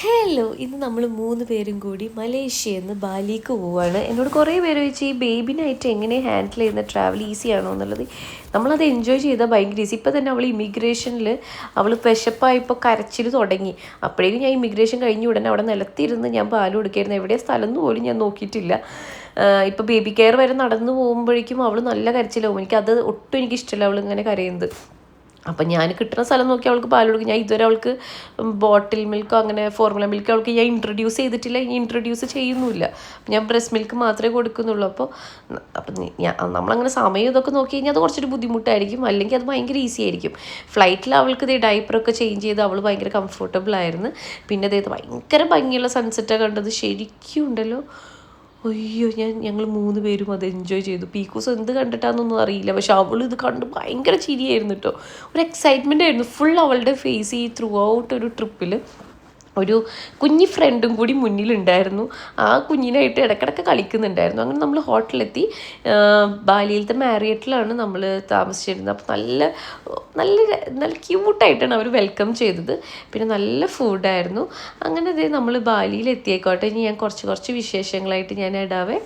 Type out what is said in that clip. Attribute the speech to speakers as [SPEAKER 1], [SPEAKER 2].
[SPEAKER 1] Hello, ഇന്ന് നമ്മൾ 3 പേരും കൂടി മലേഷ്യയിൽ നിന്ന് ബാലിക്ക് പോവുകയാണ്. എന്നോട് കുറേ പേര് ചോദിച്ചു ഈ ബേബിനായിട്ട് എങ്ങനെ ഹാൻഡിൽ ചെയ്യുന്ന ട്രാവൽ ഈസി ആണോ എന്നുള്ളത്. നമ്മളത് എൻജോയ് ചെയ്താൽ ഭയങ്കര ഈസി. ഇപ്പോൾ തന്നെ അവൾ ഇമിഗ്രേഷനിൽ അവൾ വിശപ്പായപ്പോൾ കരച്ചിൽ തുടങ്ങി. അപ്പോഴേക്കും ഞാൻ ഇമിഗ്രേഷൻ കഴിഞ്ഞ ഉടനെ അവിടെ നിലത്തിരുന്ന് ഞാൻ പാൽ കൊടുക്കായിരുന്നു. എവിടെ സ്ഥലം എന്ന് പോലും ഞാൻ നോക്കിയിട്ടില്ല. ഇപ്പോൾ ബേബി കെയർ വരെ നടന്നു പോകുമ്പോഴേക്കും അവൾ നല്ല കരച്ചിലാവും. എനിക്കത് ഒട്ടും എനിക്കിഷ്ടമല്ല അവൾ ഇങ്ങനെ കരയുന്നത്. അപ്പം ഞാൻ കിട്ടുന്ന സ്ഥലം നോക്കി അവൾക്ക് പാൽ കൊടുക്കും. ഞാൻ ഇതുവരെ അവൾക്ക് ബോട്ടിൽ മിൽക്കോ അങ്ങനെ ഫോർമുല മിൽക്കോ അവൾക്ക് ഞാൻ ഇൻട്രൊഡ്യൂസ് ചെയ്തിട്ടില്ല, ഇനി ഇൻട്രൊഡ്യൂസ് ചെയ്യുന്നുമില്ല. ഞാൻ ബ്രസ്റ്റ് മിൽക്ക് മാത്രമേ കൊടുക്കുന്നുള്ളൂ. അപ്പം നമ്മളങ്ങനെ സമയം ഇതൊക്കെ നോക്കി കഴിഞ്ഞാൽ അത് കുറച്ചൊരു ബുദ്ധിമുട്ടായിരിക്കും, അല്ലെങ്കിൽ അത് ഭയങ്കര ഈസി ആയിരിക്കും. ഫ്ലൈറ്റിൽ അവൾക്ക് ഇതേ ഡൈപ്പറൊക്കെ ചേഞ്ച് ചെയ്ത് അവൾ ഭയങ്കര കംഫർട്ടബിൾ ആയിരുന്നു. പിന്നെ അതായത് ഭയങ്കര ഭംഗിയുള്ള സൺസെറ്റാണ് കണ്ടത്. ശരിക്കും ഉണ്ടല്ലോ, അയ്യോ ഞങ്ങൾ 3 പേരും അത് എൻജോയ് ചെയ്തു. പീക്കൂസ് എന്ത് കണ്ടിട്ടാണെന്നൊന്നും അറിയില്ല, പക്ഷെ അവൾ ഇത് കണ്ട് ഭയങ്കര ചിരിയായിരുന്നു കേട്ടോ. ഒരു എക്സൈറ്റ്മെൻ്റ് ആയിരുന്നു ഫുൾ അവളുടെ ഫേസ് ഈ ത്രൂ ഔട്ട് ഒരു ട്രിപ്പിൽ. ഒരു കുഞ്ഞി ഫ്രണ്ടും കൂടി മുന്നിലുണ്ടായിരുന്നു. ആ കുഞ്ഞിനായിട്ട് ഇടയ്ക്കിടയ്ക്ക് കളിക്കുന്നുണ്ടായിരുന്നു. അങ്ങനെ നമ്മൾ ഹോട്ടലിലെത്തി. ബാലിയിലത്തെ മാരിയറ്റിലാണ് നമ്മൾ താമസിച്ചിരുന്നത്. അപ്പോൾ നല്ല നല്ല നല്ല ക്യൂട്ടായിട്ടാണ് അവർ വെൽക്കം ചെയ്തത്. പിന്നെ നല്ല ഫുഡായിരുന്നു. അങ്ങനെ നമ്മൾ ബാലിയിൽ എത്തിയേക്കോട്ടെ. ഇനി ഞാൻ കുറച്ച് വിശേഷങ്ങളായിട്ട് ഞാൻ ഇടാവേ.